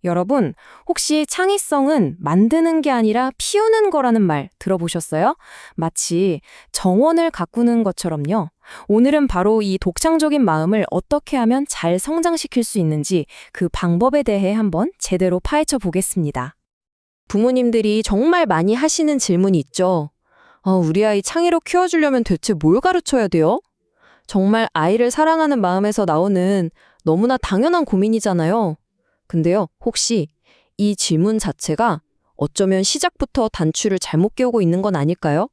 여러분, 혹시 창의성은 만드는 게 아니라 피우는 거라는 말 들어보셨어요? 마치 정원을 가꾸는 것처럼요. 오늘은 바로 이 독창적인 마음을 어떻게 하면 잘 성장시킬 수 있는지 그 방법에 대해 한번 제대로 파헤쳐 보겠습니다. 부모님들이 정말 많이 하시는 질문이 있죠. 우리 아이 창의력 키워주려면 대체 뭘 가르쳐야 돼요? 정말 아이를 사랑하는 마음에서 나오는 너무나 당연한 고민이잖아요. 근데요, 혹시 이 질문 자체가 어쩌면 시작부터 단추를 잘못 깨우고 있는 건 아닐까요?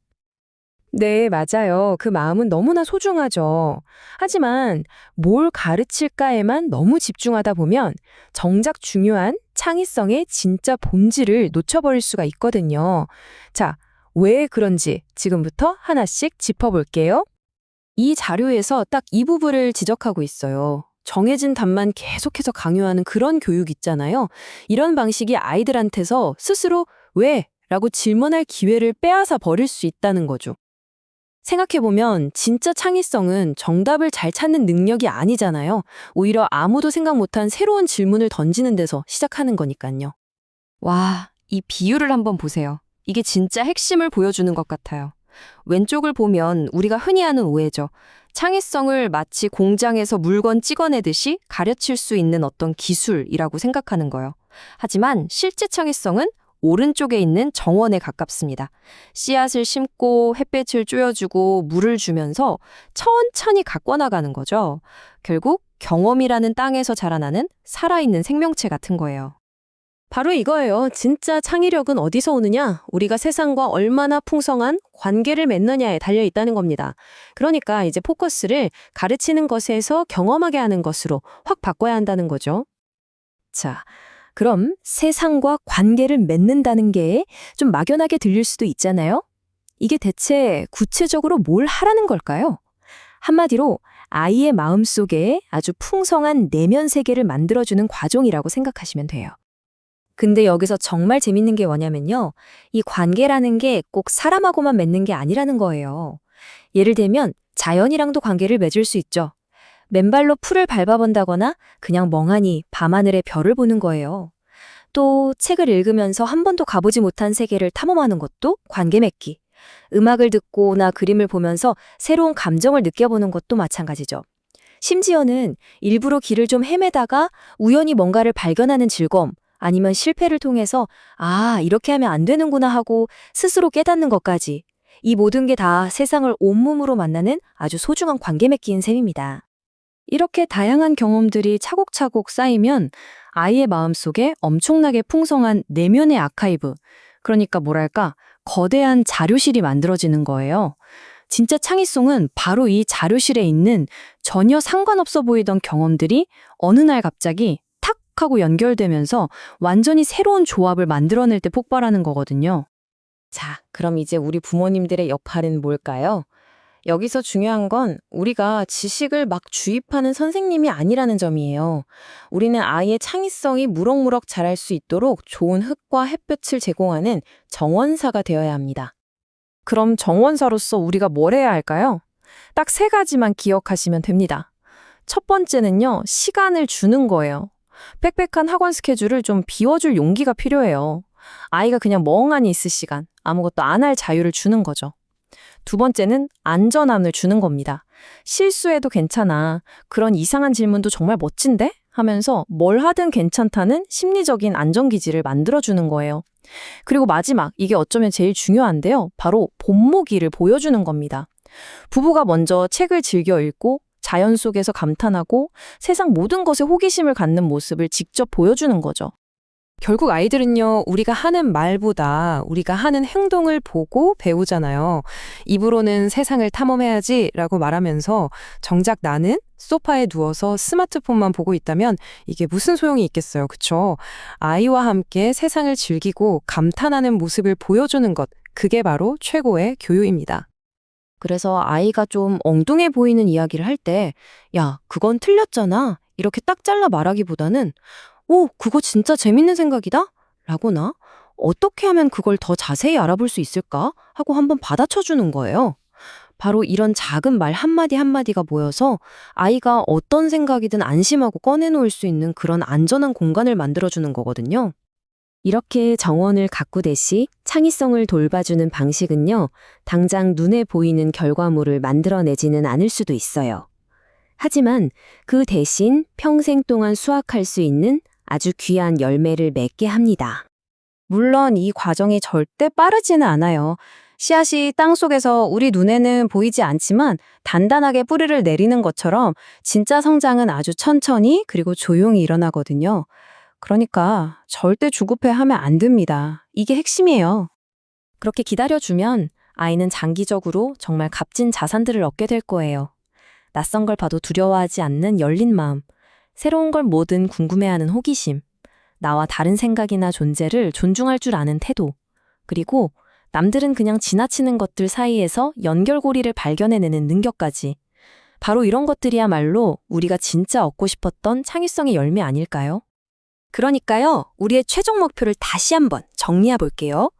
네, 맞아요. 그 마음은 너무나 소중하죠. 하지만 뭘 가르칠까에만 너무 집중하다 보면 정작 중요한 창의성의 진짜 본질을 놓쳐버릴 수가 있거든요. 자, 왜 그런지 지금부터 하나씩 짚어볼게요. 이 자료에서 딱 이 부분을 지적하고 있어요. 정해진 답만 계속해서 강요하는 그런 교육 있잖아요. 이런 방식이 아이들한테서 스스로 왜? 라고 질문할 기회를 빼앗아 버릴 수 있다는 거죠. 생각해보면 진짜 창의성은 정답을 잘 찾는 능력이 아니잖아요. 오히려 아무도 생각 못한 새로운 질문을 던지는 데서 시작하는 거니까요. 와, 이 비유를 한번 보세요. 이게 진짜 핵심을 보여주는 것 같아요. 왼쪽을 보면 우리가 흔히 하는 오해죠. 창의성을 마치 공장에서 물건 찍어내듯이 가르칠 수 있는 어떤 기술이라고 생각하는 거예요. 하지만 실제 창의성은 오른쪽에 있는 정원에 가깝습니다. 씨앗을 심고 햇빛을 쬐어주고 물을 주면서 천천히 가꿔나가는 거죠. 결국 경험이라는 땅에서 자라나는 살아있는 생명체 같은 거예요. 바로 이거예요. 진짜 창의력은 어디서 오느냐? 우리가 세상과 얼마나 풍성한 관계를 맺느냐에 달려 있다는 겁니다. 그러니까 이제 포커스를 가르치는 것에서 경험하게 하는 것으로 확 바꿔야 한다는 거죠. 자, 그럼 세상과 관계를 맺는다는 게 좀 막연하게 들릴 수도 있잖아요? 이게 대체 구체적으로 뭘 하라는 걸까요? 한마디로 아이의 마음속에 아주 풍성한 내면 세계를 만들어주는 과정이라고 생각하시면 돼요. 근데 여기서 정말 재밌는 게 뭐냐면요. 이 관계라는 게 꼭 사람하고만 맺는 게 아니라는 거예요. 예를 들면 자연이랑도 관계를 맺을 수 있죠. 맨발로 풀을 밟아본다거나 그냥 멍하니 밤하늘의 별을 보는 거예요. 또 책을 읽으면서 한 번도 가보지 못한 세계를 탐험하는 것도 관계 맺기. 음악을 듣고나 그림을 보면서 새로운 감정을 느껴보는 것도 마찬가지죠. 심지어는 일부러 길을 좀 헤매다가 우연히 뭔가를 발견하는 즐거움, 아니면 실패를 통해서 이렇게 하면 안 되는구나 하고 스스로 깨닫는 것까지. 이 모든 게 다 세상을 온몸으로 만나는 아주 소중한 관계 맺기인 셈입니다. 이렇게 다양한 경험들이 차곡차곡 쌓이면 아이의 마음속에 엄청나게 풍성한 내면의 아카이브, 그러니까 뭐랄까, 거대한 자료실이 만들어지는 거예요. 진짜 창의성은 바로 이 자료실에 있는 전혀 상관없어 보이던 경험들이 어느 날 갑자기 탁 하고 연결되면서 완전히 새로운 조합을 만들어낼 때 폭발하는 거거든요. 자, 그럼 이제 우리 부모님들의 역할은 뭘까요? 여기서 중요한 건 우리가 지식을 막 주입하는 선생님이 아니라는 점이에요. 우리는 아이의 창의성이 무럭무럭 자랄 수 있도록 좋은 흙과 햇볕을 제공하는 정원사가 되어야 합니다. 그럼 정원사로서 우리가 뭘 해야 할까요? 딱 세 가지만 기억하시면 됩니다. 첫 번째는요, 시간을 주는 거예요. 빽빽한 학원 스케줄을 좀 비워줄 용기가 필요해요. 아이가 그냥 멍하니 있을 시간, 아무것도 안 할 자유를 주는 거죠. 두 번째는 안전함을 주는 겁니다. 실수해도 괜찮아. 그런 이상한 질문도 정말 멋진데? 하면서 뭘 하든 괜찮다는 심리적인 안전기지를 만들어주는 거예요. 그리고 마지막, 이게 어쩌면 제일 중요한데요. 바로 본보기를 보여주는 겁니다. 부부가 먼저 책을 즐겨 읽고 자연 속에서 감탄하고 세상 모든 것에 호기심을 갖는 모습을 직접 보여주는 거죠. 결국 아이들은요, 우리가 하는 말보다 우리가 하는 행동을 보고 배우잖아요. 입으로는 세상을 탐험해야지 라고 말하면서 정작 나는 소파에 누워서 스마트폰만 보고 있다면 이게 무슨 소용이 있겠어요. 그쵸? 아이와 함께 세상을 즐기고 감탄하는 모습을 보여주는 것, 그게 바로 최고의 교육입니다. 그래서 아이가 좀 엉뚱해 보이는 이야기를 할 때, 야, 그건 틀렸잖아. 이렇게 딱 잘라 말하기보다는 오, 그거 진짜 재밌는 생각이다? 라거나 어떻게 하면 그걸 더 자세히 알아볼 수 있을까? 하고 한번 받아쳐주는 거예요. 바로 이런 작은 말 한마디 한마디가 모여서 아이가 어떤 생각이든 안심하고 꺼내놓을 수 있는 그런 안전한 공간을 만들어주는 거거든요. 이렇게 정원을 가꾸듯이 창의성을 돌봐주는 방식은요, 당장 눈에 보이는 결과물을 만들어내지는 않을 수도 있어요. 하지만 그 대신 평생 동안 수확할 수 있는 아주 귀한 열매를 맺게 합니다. 물론 이 과정이 절대 빠르지는 않아요. 씨앗이 땅속에서 우리 눈에는 보이지 않지만 단단하게 뿌리를 내리는 것처럼 진짜 성장은 아주 천천히 그리고 조용히 일어나거든요. 그러니까 절대 조급해하면 안 됩니다. 이게 핵심이에요. 그렇게 기다려주면 아이는 장기적으로 정말 값진 자산들을 얻게 될 거예요. 낯선 걸 봐도 두려워하지 않는 열린 마음, 새로운 걸 뭐든 궁금해하는 호기심, 나와 다른 생각이나 존재를 존중할 줄 아는 태도, 그리고 남들은 그냥 지나치는 것들 사이에서 연결고리를 발견해내는 능력까지. 바로 이런 것들이야말로 우리가 진짜 얻고 싶었던 창의성의 열매 아닐까요? 그러니까요, 우리의 최종 목표를 다시 한번 정리해 볼게요.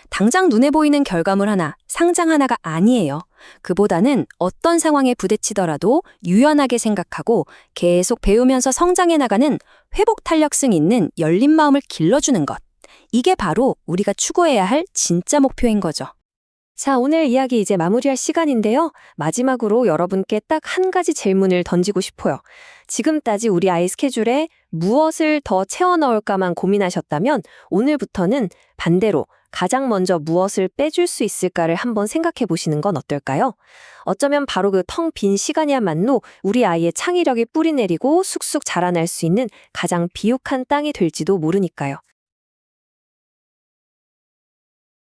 당장 눈에 보이는 결과물 하나, 상장 하나가 아니에요. 그보다는 어떤 상황에 부딪히더라도 유연하게 생각하고 계속 배우면서 성장해 나가는 회복 탄력성 있는 열린 마음을 길러주는 것. 이게 바로 우리가 추구해야 할 진짜 목표인 거죠. 자, 오늘 이야기 이제 마무리할 시간인데요. 마지막으로 여러분께 딱 한 가지 질문을 던지고 싶어요. 지금까지 우리 아이 스케줄에 무엇을 더 채워 넣을까만 고민하셨다면 오늘부터는 반대로 가장 먼저 무엇을 빼줄 수 있을까를 한번 생각해 보시는 건 어떨까요? 어쩌면 바로 그 텅 빈 시간이야말로 우리 아이의 창의력이 뿌리내리고 쑥쑥 자라날 수 있는 가장 비옥한 땅이 될지도 모르니까요.